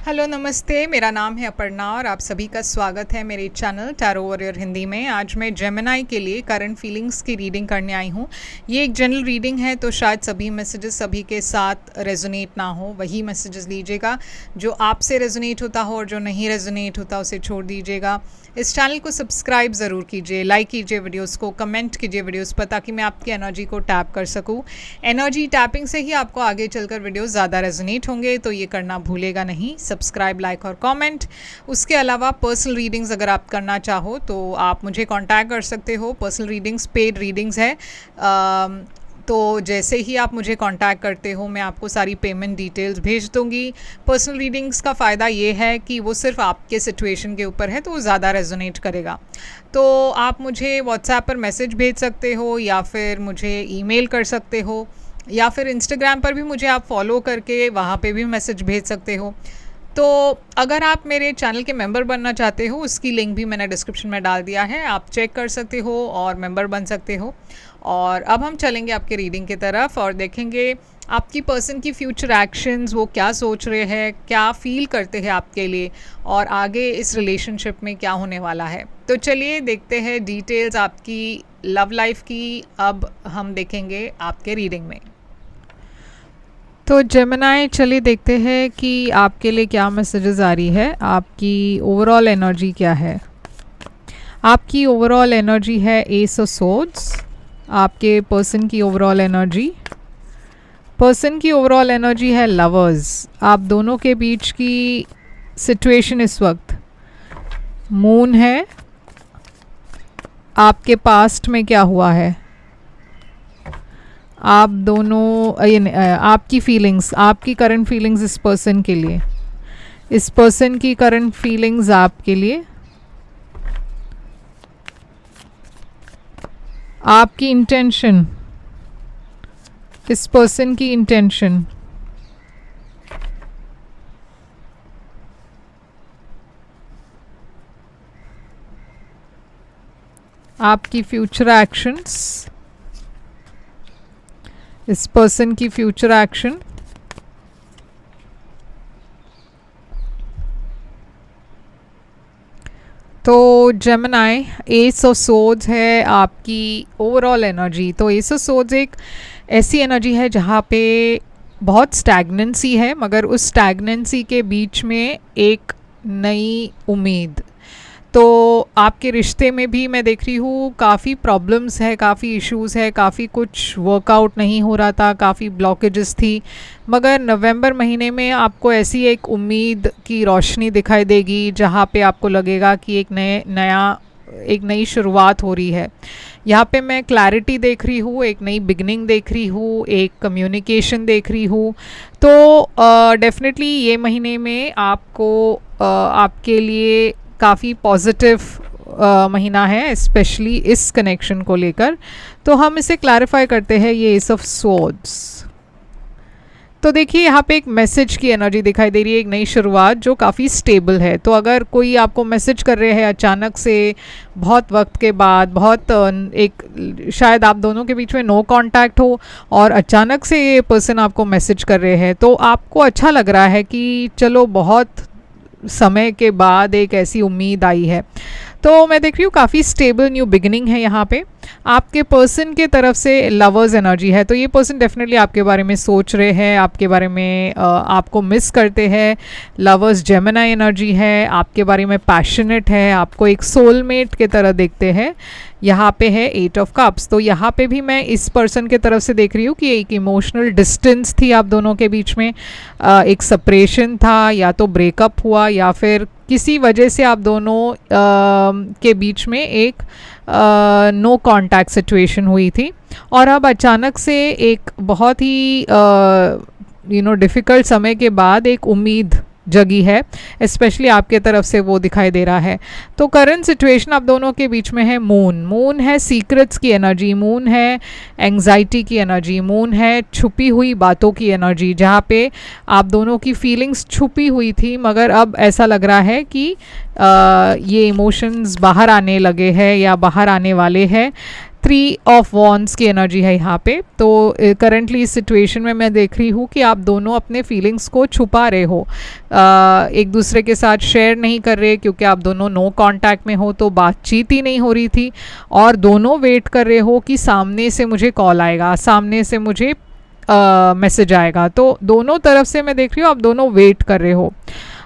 Hello नमस्ते, मेरा नाम है अपर्णा और आप सभी का स्वागत है मेरे चैनल टैरो वॉरियर हिंदी में। आज मैं जेमिनी के लिए करंट फीलिंग्स की रीडिंग करने आई हूँ। ये एक जनरल रीडिंग है तो शायद सभी मैसेजेस सभी के साथ रेजोनेट ना हो, वही मैसेजेस लीजिएगा जो आपसे रेजोनेट होता हो और जो नहीं रेजोनेट होता उसे छोड़ दीजिएगा। इस चैनल को सब्सक्राइब ज़रूर कीजिए, लाइक कीजिए वीडियोस को, कमेंट कीजिए वीडियोस पर ताकि मैं आपकी एनर्जी को टैप कर सकूं। एनर्जी टैपिंग से ही आपको आगे चलकर वीडियोस ज़्यादा रेजोनेट होंगे, तो ये करना भूलेगा नहीं, सब्सक्राइब, लाइक और कमेंट। उसके अलावा पर्सनल रीडिंग्स अगर आप करना चाहो तो आप मुझे कांटेक्ट कर सकते हो। पर्सनल रीडिंग्स पेड रीडिंग्स है, तो जैसे ही आप मुझे कांटेक्ट करते हो मैं आपको सारी पेमेंट डिटेल्स भेज दूंगी। पर्सनल रीडिंग्स का फ़ायदा ये है कि वो सिर्फ आपके सिचुएशन के ऊपर है तो वो ज़्यादा रेजोनेट करेगा। तो आप मुझे व्हाट्सएप पर मैसेज भेज सकते हो या फिर मुझे ईमेल कर सकते हो या फिर इंस्टाग्राम पर भी मुझे आप फॉलो करके वहाँ पे भी मैसेज भेज सकते हो। तो अगर आप मेरे चैनल के मेंबर बनना चाहते हो उसकी लिंक भी मैंने डिस्क्रिप्शन में डाल दिया है, आप चेक कर सकते हो और मेंबर बन सकते हो। और अब हम चलेंगे आपके रीडिंग की तरफ और देखेंगे आपकी पर्सन की फ्यूचर एक्शंस, वो क्या सोच रहे हैं, क्या फील करते हैं आपके लिए और आगे इस रिलेशनशिप में क्या होने वाला है। तो चलिए देखते हैं डिटेल्स आपकी लव लाइफ की। अब हम देखेंगे आपके रीडिंग में। तो जेमिनी, चलिए देखते हैं कि आपके लिए क्या मैसेजेस आ रही है, आपकी ओवरऑल एनर्जी क्या है। आपकी ओवरऑल एनर्जी है एस ऑफ सोर्ड्स। आपके पर्सन की ओवरऑल एनर्जी, पर्सन की ओवरऑल एनर्जी है लवर्स। आप दोनों के बीच की सिचुएशन इस वक्त मून है। आपके पास्ट में क्या हुआ है, आप दोनों आपकी फीलिंग्स, आपकी करंट फीलिंग्स इस पर्सन के लिए, इस पर्सन की करंट फीलिंग्स आपके लिए, आपकी इंटेंशन, इस पर्सन की इंटेंशन, आपकी फ्यूचर एक्शंस, इस पर्सन की फ्यूचर एक्शन, तो जेमिनी एस ऑफ सोर्ड्स है आपकी ओवरऑल एनर्जी। तो एस ऑफ सोर्ड्स एक ऐसी एनर्जी है जहाँ पे बहुत स्टैग्नेंसी है, मगर उस स्टैग्नेंसी के बीच में एक नई उम्मीद। तो आपके रिश्ते में भी मैं देख रही हूँ काफ़ी प्रॉब्लम्स है, काफ़ी इश्यूज़ है, काफ़ी कुछ वर्कआउट नहीं हो रहा था, काफ़ी ब्लॉकेजेस थी, मगर नवंबर महीने में आपको ऐसी एक उम्मीद की रोशनी दिखाई देगी जहाँ पे आपको लगेगा कि एक नई शुरुआत हो रही है। यहाँ पे मैं क्लैरिटी देख रही हूँ, एक नई बिगनिंग देख रही हूँ, एक कम्युनिकेशन देख रही हूँ। तो डेफिनेटली ये महीने में आपको आपके लिए काफ़ी पॉजिटिव महीना है, स्पेशली इस कनेक्शन को लेकर। तो हम इसे क्लैरिफाई करते हैं, ये एस ऑफ सोर्ड्स। तो देखिए यहाँ पे एक मैसेज की एनर्जी दिखाई दे रही है, एक नई शुरुआत जो काफ़ी स्टेबल है। तो अगर कोई आपको मैसेज कर रहे हैं अचानक से, बहुत वक्त के बाद, बहुत एक शायद आप दोनों के बीच में नो कांटेक्ट हो और अचानक से ये पर्सन आपको मैसेज कर रहे हैं, तो आपको अच्छा लग रहा है कि चलो बहुत समय के बाद एक ऐसी उम्मीद आई है। तो मैं देख रही हूँ काफ़ी स्टेबल न्यू बिगिनिंग है यहाँ पे। आपके पर्सन के तरफ से लवर्स एनर्जी है, तो ये पर्सन डेफिनेटली आपके बारे में सोच रहे हैं, आपके बारे में आपको मिस करते हैं। लवर्स जेमिनी एनर्जी है, आपके बारे में पैशनेट है, आपको एक सोलमेट के तरह देखते हैं। यहाँ पे है एट ऑफ कप्स। तो यहाँ पे भी मैं इस पर्सन के तरफ से देख रही हूँ कि एक इमोशनल डिस्टेंस थी आप दोनों के बीच में, एक सेपरेशन था, या तो ब्रेकअप हुआ या फिर किसी वजह से आप दोनों के बीच में एक नो कांटेक्ट सिचुएशन हुई थी और अब अचानक से एक बहुत ही डिफ़िकल्ट समय के बाद एक उम्मीद जगी है, स्पेशली आपके तरफ से वो दिखाई दे रहा है। तो करंट सिचुएशन आप दोनों के बीच में है मून है सीक्रेट्स की एनर्जी, मून है एंग्जाइटी की एनर्जी, मून है छुपी हुई बातों की एनर्जी, जहाँ पे आप दोनों की फीलिंग्स छुपी हुई थी मगर अब ऐसा लग रहा है कि ये इमोशंस बाहर आने लगे हैं या बाहर आने वाले हैं। 3 ऑफ वॉन्ड्स की एनर्जी है यहाँ पे। तो करंटली इस सिचुएशन में मैं देख रही हूँ कि आप दोनों अपने फीलिंग्स को छुपा रहे हो, एक दूसरे के साथ शेयर नहीं कर रहे, क्योंकि आप दोनों नो कांटेक्ट में हो, तो बातचीत ही नहीं हो रही थी, और दोनों वेट कर रहे हो कि सामने से मुझे कॉल आएगा, सामने से मुझे मैसेज आएगा। तो दोनों तरफ से मैं देख रही हूँ आप दोनों वेट कर रहे हो।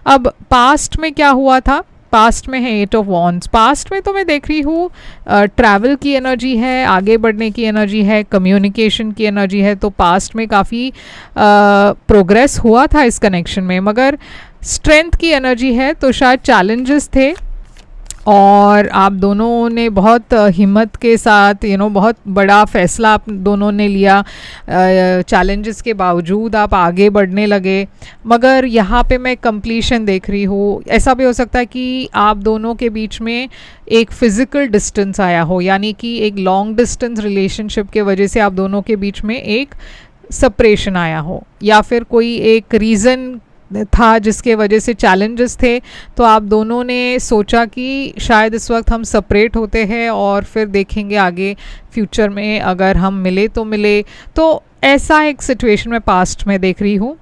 अब पास्ट में क्या हुआ था, पास्ट में है 8 ऑफ वॉन्ड्स। पास्ट में तो मैं देख रही हूँ ट्रैवल की एनर्जी है, आगे बढ़ने की एनर्जी है, कम्युनिकेशन की एनर्जी है। तो पास्ट में काफ़ी प्रोग्रेस हुआ था इस कनेक्शन में, मगर स्ट्रेंथ की एनर्जी है, तो शायद चैलेंजेस थे और आप दोनों ने बहुत हिम्मत के साथ बहुत बड़ा फैसला आप दोनों ने लिया। चैलेंजेस के बावजूद आप आगे बढ़ने लगे, मगर यहाँ पे मैं कंप्लीशन देख रही हूँ। ऐसा भी हो सकता है कि आप दोनों के बीच में एक फ़िज़िकल डिस्टेंस आया हो, यानी कि एक लॉन्ग डिस्टेंस रिलेशनशिप के वजह से आप दोनों के बीच में एक सेपरेशन आया हो, या फिर कोई एक रीज़न था जिसके वजह से चैलेंजेस थे। तो आप दोनों ने सोचा कि शायद इस वक्त हम सेपरेट होते हैं और फिर देखेंगे आगे फ्यूचर में अगर हम मिले तो मिले। तो ऐसा एक सिचुएशन मैं पास्ट में देख रही हूँ।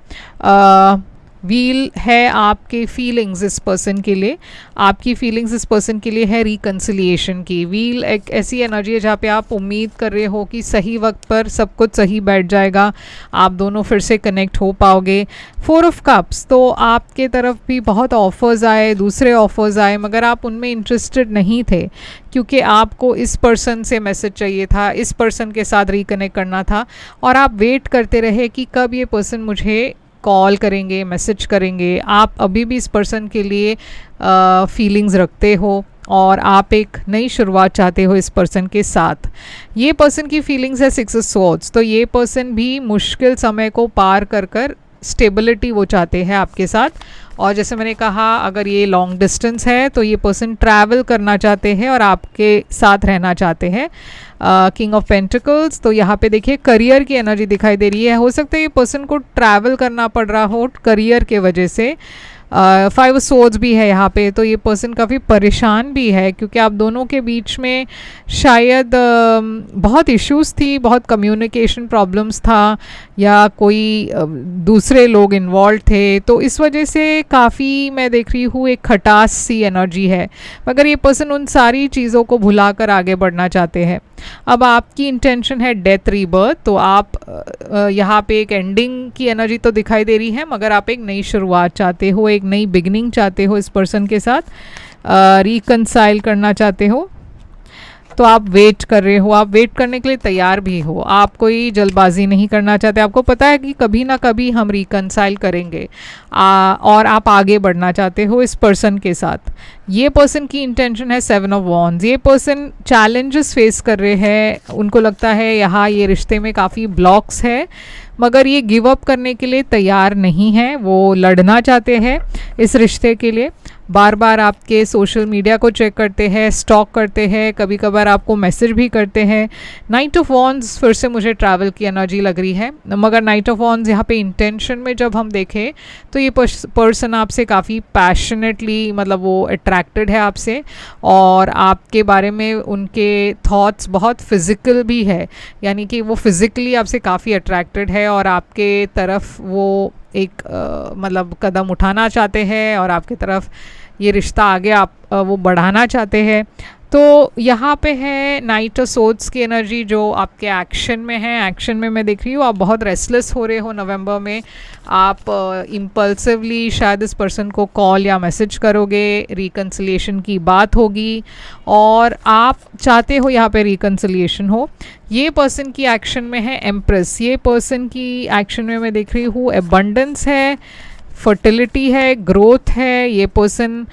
व्हील है आपके फीलिंग्स इस पर्सन के लिए, आपकी फीलिंग्स इस पर्सन के लिए है रिकन्सिलिएशन की। व्हील एक ऐसी एनर्जी है जहाँ पे आप उम्मीद कर रहे हो कि सही वक्त पर सब कुछ सही बैठ जाएगा, आप दोनों फिर से कनेक्ट हो पाओगे। 4 ऑफ कप्स, तो आपके तरफ भी बहुत ऑफर्स आए, दूसरे ऑफर्स आए, मगर आप उनमें इंटरेस्टेड नहीं थे, क्योंकि आपको इस पर्सन से मैसेज चाहिए था, इस पर्सन के साथ रिकनेक्ट करना था, और आप वेट करते रहे कि कब ये पर्सन मुझे कॉल करेंगे, मैसेज करेंगे। आप अभी भी इस पर्सन के लिए फीलिंग्स रखते हो और आप एक नई शुरुआत चाहते हो इस पर्सन के साथ। ये पर्सन की फीलिंग्स है 6 ऑफ स्वॉर्ड्स। तो ये पर्सन भी मुश्किल समय को पार कर कर स्टेबिलिटी वो चाहते हैं आपके साथ। और जैसे मैंने कहा, अगर ये लॉन्ग डिस्टेंस है तो ये पर्सन ट्रैवल करना चाहते हैं और आपके साथ रहना चाहते हैं। किंग ऑफ पेंटिकल्स, तो यहाँ पे देखिए करियर की एनर्जी दिखाई दे रही है। हो सकता है ये पर्सन को ट्रैवल करना पड़ रहा हो करियर के वजह से। 5 ऑफ सोर्ड्स भी है यहाँ पे, तो ये पर्सन काफ़ी परेशान भी है, क्योंकि आप दोनों के बीच में शायद बहुत इश्यूज थी, बहुत कम्युनिकेशन प्रॉब्लम्स था, या कोई दूसरे लोग इन्वॉल्व थे। तो इस वजह से काफ़ी मैं देख रही हूँ एक खटास सी एनर्जी है, मगर ये पर्सन उन सारी चीज़ों को भुलाकर आगे बढ़ना चाहते हैं। अब आपकी इंटेंशन है डेथ रीबर्थ, तो आप यहाँ पे एक एंडिंग की एनर्जी तो दिखाई दे रही है, मगर आप एक नई शुरुआत चाहते हो, एक नई बिगनिंग चाहते हो, इस पर्सन के साथ रिकंसाइल करना चाहते हो। तो आप वेट कर रहे हो, आप वेट करने के लिए तैयार भी हो, आप कोई जल्दबाजी नहीं करना चाहते। आपको पता है कि कभी ना कभी हम रिकंसाइल करेंगे, और आप आगे बढ़ना चाहते हो इस पर्सन के साथ। ये पर्सन की इंटेंशन है 7 ऑफ वॉन्ड्स। ये पर्सन चैलेंजेस फेस कर रहे हैं, उनको लगता है यहाँ ये रिश्ते में काफ़ी ब्लॉक्स है, मगर ये गिव अप करने के लिए तैयार नहीं है। वो लड़ना चाहते हैं इस रिश्ते के लिए। बार बार आपके सोशल मीडिया को चेक करते हैं, स्टॉक करते हैं, कभी कभार आपको मैसेज भी करते हैं। नाइट ऑफ वॉन्ड्स, फिर से मुझे ट्रैवल की एनर्जी लग रही है, मगर नाइट ऑफ वॉन्ड्स यहाँ पे इंटेंशन में जब हम देखें तो ये पर्सन आपसे काफ़ी पैशनेटली, मतलब वो अट्रैक्टेड है आपसे, और आपके बारे में उनके थॉट्स बहुत फिज़िकल भी है, यानी कि वो फिज़िकली आपसे काफ़ी अट्रैक्टेड है और आपके तरफ वो एक मतलब कदम उठाना चाहते हैं और आपकी तरफ ये रिश्ता आगे आप वो बढ़ाना चाहते हैं। तो यहाँ पे है नाइट ऑफ सोर्ड्स की एनर्जी जो आपके एक्शन में है। एक्शन में मैं देख रही हूँ आप बहुत रेस्टलेस हो रहे हो नवंबर में। आप इम्पल्सिवली शायद इस पर्सन को कॉल या मैसेज करोगे, रिकन्सिलिएशन की बात होगी और आप चाहते हो यहाँ पे रिकन्सिलिएशन हो। ये पर्सन की एक्शन में है एम्प्रेस। ये पर्सन की एक्शन में मैं देख रही हूँ एबंडेंस है, फर्टिलिटी है, ग्रोथ है। ये पर्सन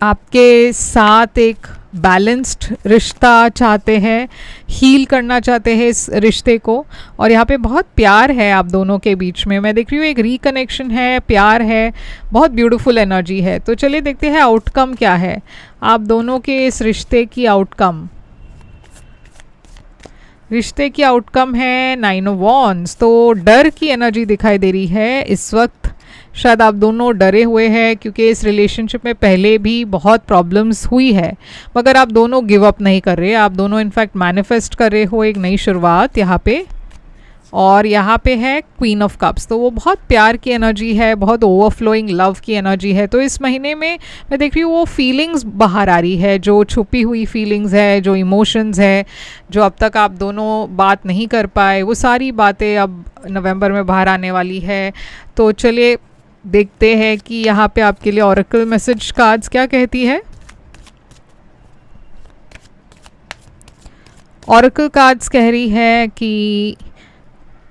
आपके साथ एक बैलेंस्ड रिश्ता चाहते हैं, हील करना चाहते हैं इस रिश्ते को, और यहाँ पे बहुत प्यार है आप दोनों के बीच में। मैं देख रही हूँ एक रिकनेक्शन है, प्यार है, बहुत ब्यूटीफुल एनर्जी है। तो चलिए देखते हैं आउटकम क्या है आप दोनों के इस रिश्ते की। आउटकम, रिश्ते की आउटकम है 9 ऑफ वॉन्ड्स। तो डर की एनर्जी दिखाई दे रही है इस वक्त। शायद आप दोनों डरे हुए हैं क्योंकि इस रिलेशनशिप में पहले भी बहुत प्रॉब्लम्स हुई है, मगर आप दोनों गिव अप नहीं कर रहे, आप दोनों इनफैक्ट मैनिफेस्ट कर रहे हो एक नई शुरुआत यहाँ पे। और यहाँ पे है क्वीन ऑफ कप्स, तो वो बहुत प्यार की एनर्जी है, बहुत ओवरफ्लोइंग लव की एनर्जी है। तो इस महीने में मैं देख रही हूँ वो फीलिंग्स बाहर आ रही है, जो छुपी हुई फीलिंग्स है, जो इमोशंस है, जो अब तक आप दोनों बात नहीं कर पाए, वो सारी बातें अब नवंबर में बाहर आने वाली है। तो चलिए देखते हैं कि यहाँ पे आपके लिए ऑरेकल मैसेज कार्ड्स क्या कहती है। ऑरेकल कार्ड्स कह रही है कि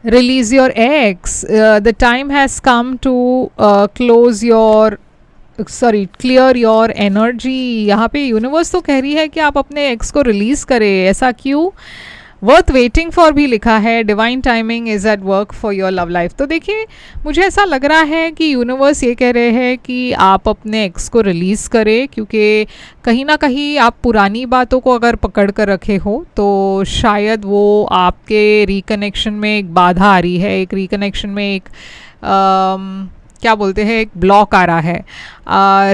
release your ex, the time has come to clear your energy। यहाँ पे यूनिवर्स तो कह रही है कि आप अपने एक्स को रिलीज करें, ऐसा क्यों? वर्थ वेटिंग फॉर भी लिखा है, divine timing is at work for your love life. तो देखिए मुझे ऐसा लग रहा है कि यूनिवर्स ये कह रहे हैं कि आप अपने एक्स को रिलीज़ करें, क्योंकि कहीं ना कहीं आप पुरानी बातों को अगर पकड़ कर रखे हो तो शायद वो आपके रिकनेक्शन में एक बाधा आ रही है, एक रिकनेक्शन में एक क्या बोलते हैं, एक ब्लॉक आ रहा है।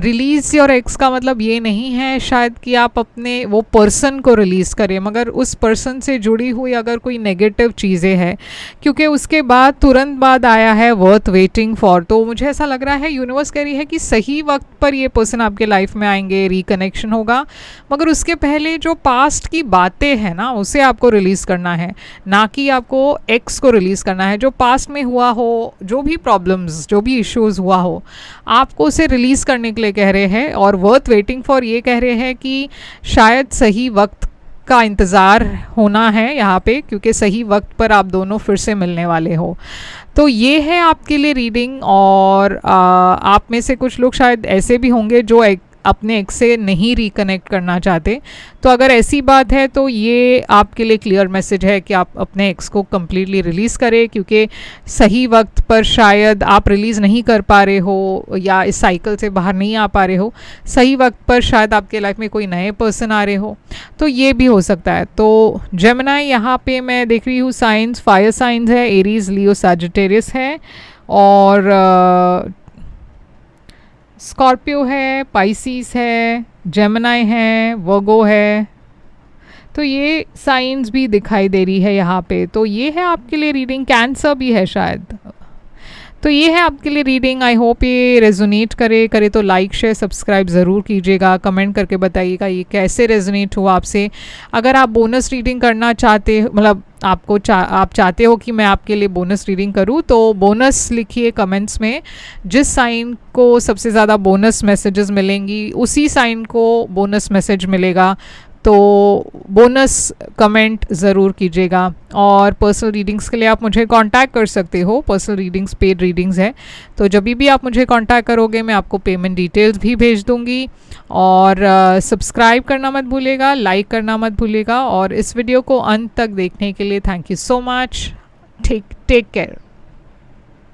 रिलीज़ योर एक्स का मतलब ये नहीं है शायद कि आप अपने वो पर्सन को रिलीज़ करें, मगर उस पर्सन से जुड़ी हुई अगर कोई नेगेटिव चीज़ें हैं, क्योंकि उसके बाद तुरंत बाद आया है वर्थ वेटिंग फॉर। तो मुझे ऐसा लग रहा है यूनिवर्स कह रही है कि सही वक्त पर ये पर्सन आपके लाइफ में आएंगे, रिकनेक्शन होगा, मगर उसके पहले जो पास्ट की बातें हैं ना उसे आपको रिलीज़ करना है, ना कि आपको एक्स को रिलीज़ करना है। जो पास्ट में हुआ हो, जो भी प्रॉब्लम्स, जो भी इश्यूज़ हुआ हो, आपको उसे रिलीज़ करने के लिए कह रहे हैं। और वर्थ वेटिंग फॉर ये कह रहे हैं कि शायद सही वक्त का इंतज़ार होना है यहाँ पे, क्योंकि सही वक्त पर आप दोनों फिर से मिलने वाले हो। तो ये है आपके लिए रीडिंग। और आप में से कुछ लोग शायद ऐसे भी होंगे जो अपने एक्स से नहीं रिकनेक्ट करना चाहते। तो अगर ऐसी बात है तो ये आपके लिए क्लियर मैसेज है कि आप अपने एक्स को कम्प्लीटली रिलीज़ करें, क्योंकि सही वक्त पर शायद आप रिलीज़ नहीं कर पा रहे हो या इस साइकिल से बाहर नहीं आ पा रहे हो। सही वक्त पर शायद आपके लाइफ में कोई नए पर्सन आ रहे हो, तो ये भी हो सकता है। तो जेमिनी यहाँ पे मैं देख रही हूँ साइंस फायर साइंस है, एरीज, लियो, सैजिटेरियस है, और स्कॉर्पियो है, पाइसिस है, जेमिनी है, वर्गो है। तो ये साइंस भी दिखाई दे रही है यहाँ पे। तो ये है आपके लिए रीडिंग। कैंसर भी है शायद। तो ये है आपके लिए रीडिंग। आई होप ये रेजोनेट करे तो लाइक शेयर सब्सक्राइब ज़रूर कीजिएगा, कमेंट करके बताइएगा ये कैसे रेजोनेट हुआ आपसे। अगर आप बोनस रीडिंग करना चाहते, मतलब आप चाहते हो कि मैं आपके लिए बोनस रीडिंग करूं, तो बोनस लिखिए कमेंट्स में। जिस साइन को सबसे ज़्यादा बोनस मैसेजेस मिलेंगी उसी साइन को बोनस मैसेज मिलेगा। तो बोनस कमेंट ज़रूर कीजिएगा। और पर्सनल रीडिंग्स के लिए आप मुझे कांटेक्ट कर सकते हो। पर्सनल रीडिंग्स पेड रीडिंग्स है, तो जब भी आप मुझे कांटेक्ट करोगे मैं आपको पेमेंट डिटेल्स भी भेज दूंगी। और सब्सक्राइब करना मत भूलिएगा, लाइक करना मत भूलिएगा। और इस वीडियो को अंत तक देखने के लिए thank you so much. Take care.